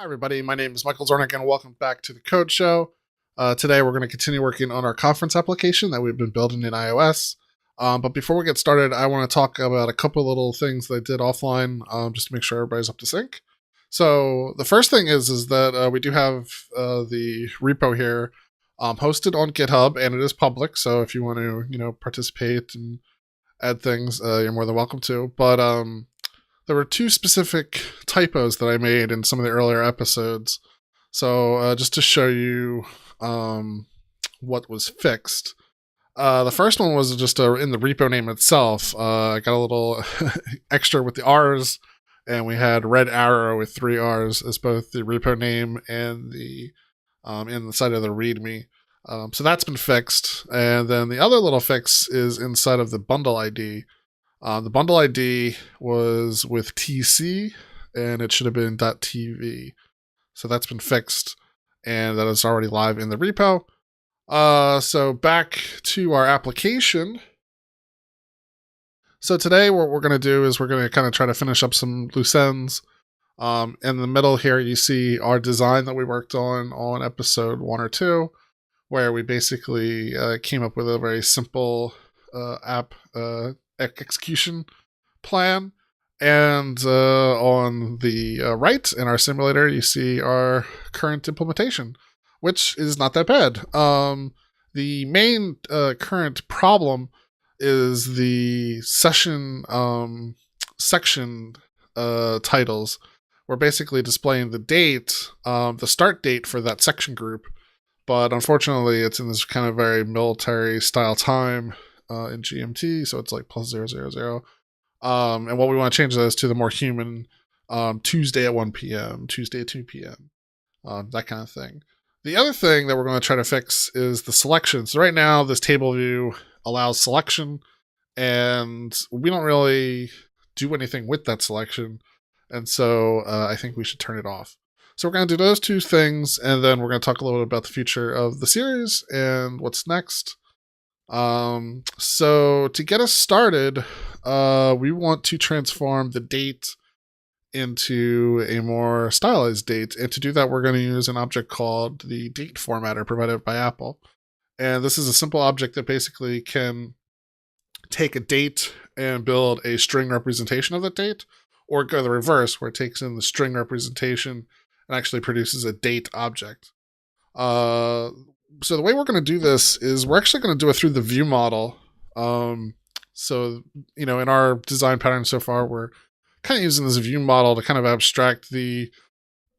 Hi, everybody. My name is Michael Zornick, and welcome back to the Code Show. Today, we're going to continue working on our conference application that we've been building in iOS. But before we get started, I want to talk about a couple little things that I did offline just to make sure everybody's up to sync. So the first thing is that we do have the repo here hosted on GitHub, and it is public. So if you want to, participate and add things, you're more than welcome to. But there were two specific typos that I made in some of the earlier episodes. So just to show you what was fixed. The first one was just in the repo name itself. I got a little extra with the R's, and we had red arrow with 3 R's as both the repo name and the in the side of the README. So that's been fixed. And then the other little fix is inside of the bundle ID. The bundle ID was with TC, and it should have been .tv. So that's been fixed, and that is already live in the repo. So back to our application. So today what we're going to do is we're going to kind of try to finish up some loose ends. In the middle here, you see our design that we worked on episode 1 or 2, where we basically came up with a very simple app execution plan. And on the right in our simulator, you see our current implementation, which is not that bad. The main current problem is the section section titles. We're basically displaying the date, the start date for that section group, but unfortunately it's in this kind of very military style time in GMT, so it's like +000. And what we want to change those to the more human Tuesday at 1 p.m., Tuesday at 2 p.m., that kind of thing. The other thing that we're going to try to fix is the selection. So right now, this table view allows selection, and we don't really do anything with that selection. And so I think we should turn it off. So we're going to do those two things, and then we're going to talk a little bit about the future of the series and what's next. So to get us started, we want to transform the date into a more stylized date. And to do that, we're going to use an object called the DateFormatter provided by Apple. And this is a simple object that basically can take a date and build a string representation of that date, or go the reverse, where it takes in the string representation and actually produces a date object. So the way we're going to do this is we're actually going to do it through the view model. So, in our design pattern so far, we're kind of using this view model to kind of abstract the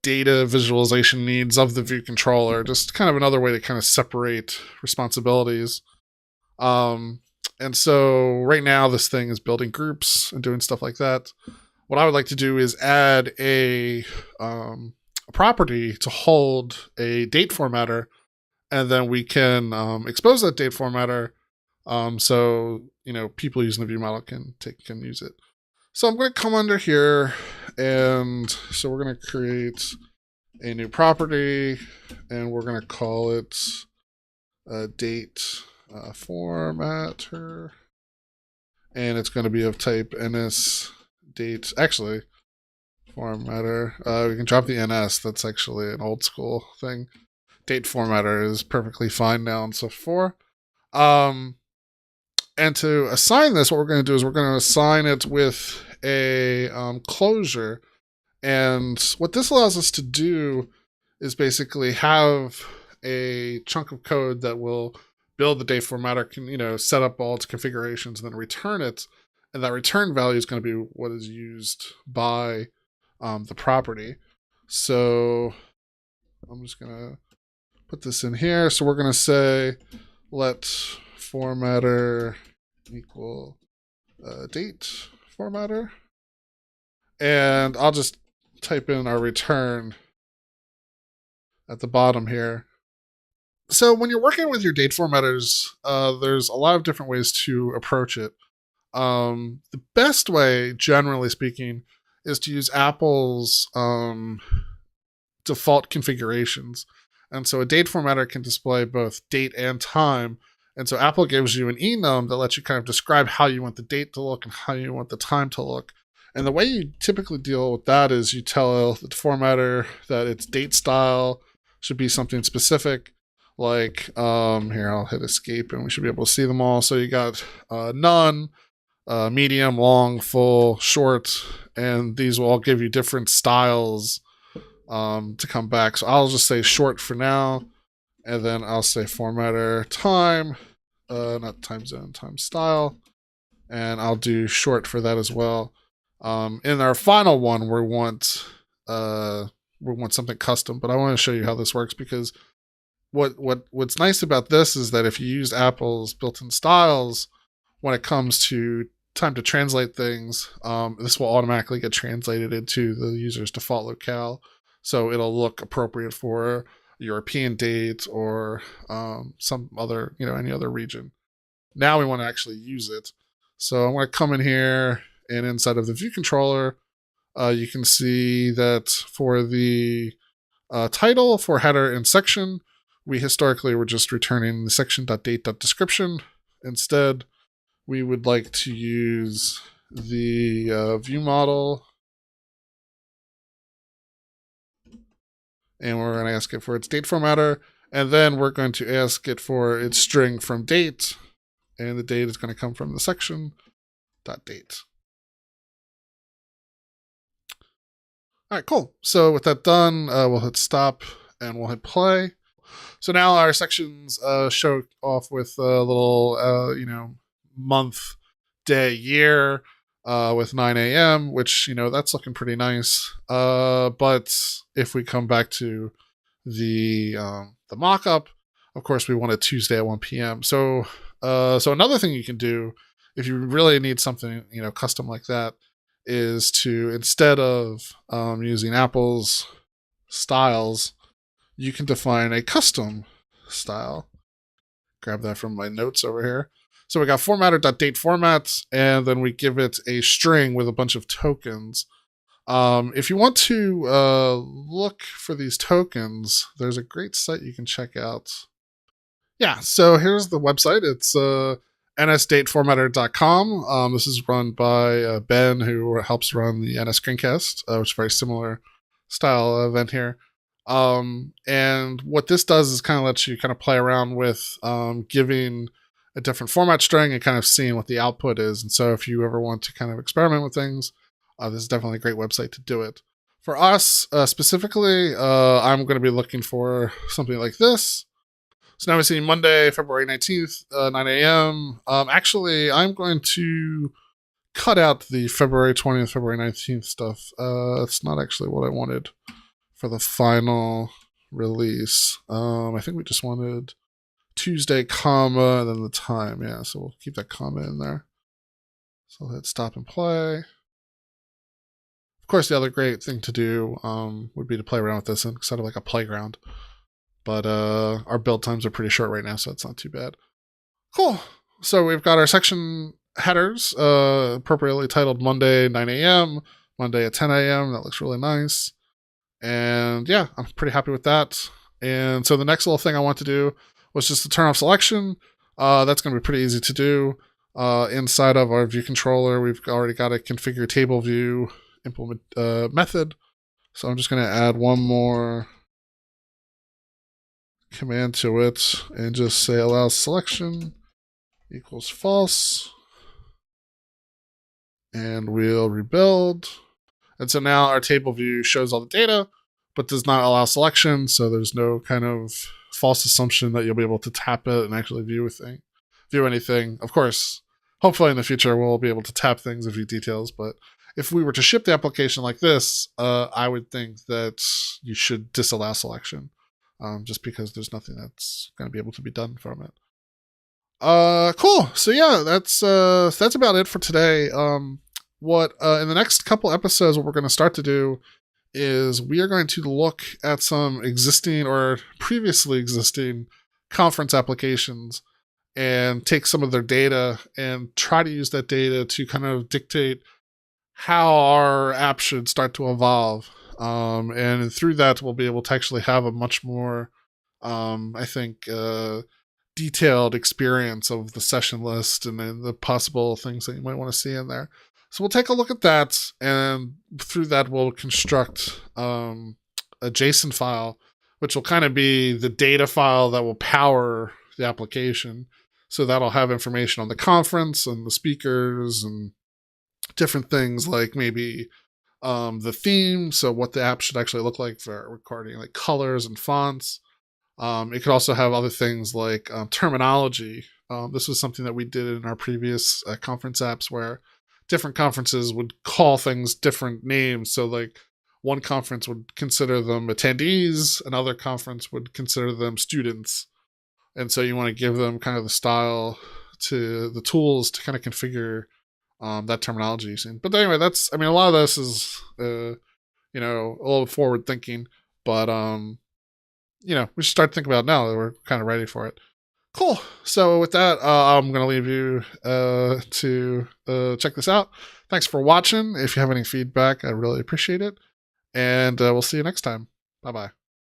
data visualization needs of the view controller, just kind of another way to kind of separate responsibilities. And so right now this thing is building groups and doing stuff like that. What I would like to do is add a property to hold a date formatter, and then we can expose that date formatter so people using the view model can use it. So I'm going to come under here, and so we're going to create a new property, and we're going to call it date formatter, and it's going to be of type NS date. Actually, formatter. We can drop the NS. That's actually an old school thing. Date formatter is perfectly fine now and so forth. And to assign this, what we're going to do is we're going to assign it with a closure. And what this allows us to do is basically have a chunk of code that will build the date formatter, can set up all its configurations, and then return it. And that return value is going to be what is used by the property. So I'm just going to put this in here. So we're going to say let formatter equal date formatter. And I'll just type in our return at the bottom here. So when you're working with your date formatters, there's a lot of different ways to approach it. The best way, generally speaking, is to use Apple's default configurations. And so a date formatter can display both date and time. And so Apple gives you an enum that lets you kind of describe how you want the date to look and how you want the time to look. And the way you typically deal with that is you tell the formatter that its date style should be something specific. Like, here, I'll hit escape and we should be able to see them all. So you got none, medium, long, full, short, and these will all give you different styles to come back. So I'll just say short for now, and then I'll say formatter time, not time zone, time style, and I'll do short for that as well. In our final one, we want something custom, but I want to show you how this works because what's nice about this is that if you use Apple's built-in styles, when it comes to time to translate things, this will automatically get translated into the user's default locale, so it'll look appropriate for European date or some other, any other region. Now we want to actually use it, so I'm going to come in here, and inside of the view controller, you can see that for the title, for header and section, we historically were just returning the section.date.description. Instead, we would like to use the view model, and we're going to ask it for its date formatter, and then we're going to ask it for its string from date, and the date is going to come from the section.date. All right, cool. So with that done, we'll hit stop and we'll hit play. So now our sections show off with a little, month, day, year with 9 a.m., which, that's looking pretty nice. But if we come back to the mock-up, of course, we want a Tuesday at 1 p.m. So another thing you can do if you really need something, custom like that, is to, instead of using Apple's styles, you can define a custom style. Grab that from my notes over here. So we got formatter.dateFormat, and then we give it a string with a bunch of tokens. If you want to look for these tokens, there's a great site you can check out. Yeah, so here's the website. It's nsdateformatter.com. This is run by Ben, who helps run the NS Screencast, which is a very similar style event here. And what this does is kind of lets you kind of play around with giving a different format string and kind of seeing what the output is. And so if you ever want to kind of experiment with things, this is definitely a great website to do it. For us specifically, I'm going to be looking for something like this. So now we see Monday, February 19th, 9 a.m. Actually, I'm going to cut out the February 20th, February 19th stuff. That's not actually what I wanted for the final release. I think we just wanted Tuesday, comma, and then the time. Yeah, so we'll keep that comma in there. So let's stop and play. Of course, the other great thing to do would be to play around with this instead of like a playground. But our build times are pretty short right now, so it's not too bad. Cool. So we've got our section headers appropriately titled Monday 9 a.m., Monday at 10 a.m. That looks really nice. And yeah, I'm pretty happy with that. And so the next little thing I want to do was just to turn off selection. That's going to be pretty easy to do. Inside of our view controller, we've already got a configure table view implement method. So I'm just going to add one more command to it and just say allow selection equals false. And we'll rebuild. And so now our table view shows all the data, but does not allow selection. So there's no kind of false assumption that you'll be able to tap it and actually view anything. Of course, hopefully in the future, we'll be able to tap things and view details. But if we were to ship the application like this, I would think that you should disallow selection, just because there's nothing that's going to be able to be done from it. Cool. So yeah, that's about it for today. What in the next couple episodes, what we're going to start to do is we are going to look at some existing or previously existing conference applications and take some of their data and try to use that data to kind of dictate how our app should start to evolve. And through that, we'll be able to actually have a much more, I think, detailed experience of the session list and the possible things that you might want to see in there. So we'll take a look at that, and through that we'll construct a JSON file, which will kind of be the data file that will power the application. So that'll have information on the conference and the speakers and different things like maybe the theme, so what the app should actually look like for recording, like colors and fonts. It could also have other things like terminology. This was something that we did in our previous conference apps where different conferences would call things different names. So like one conference would consider them attendees, another conference would consider them students. And so you want to give them kind of the style to the tools to kind of configure that terminology using. But anyway, a lot of this is, a little forward thinking, but, we should start thinking about it now that we're kind of ready for it. Cool. So with that, I'm going to leave you to check this out. Thanks for watching. If you have any feedback, I really appreciate it. And we'll see you next time. Bye-bye.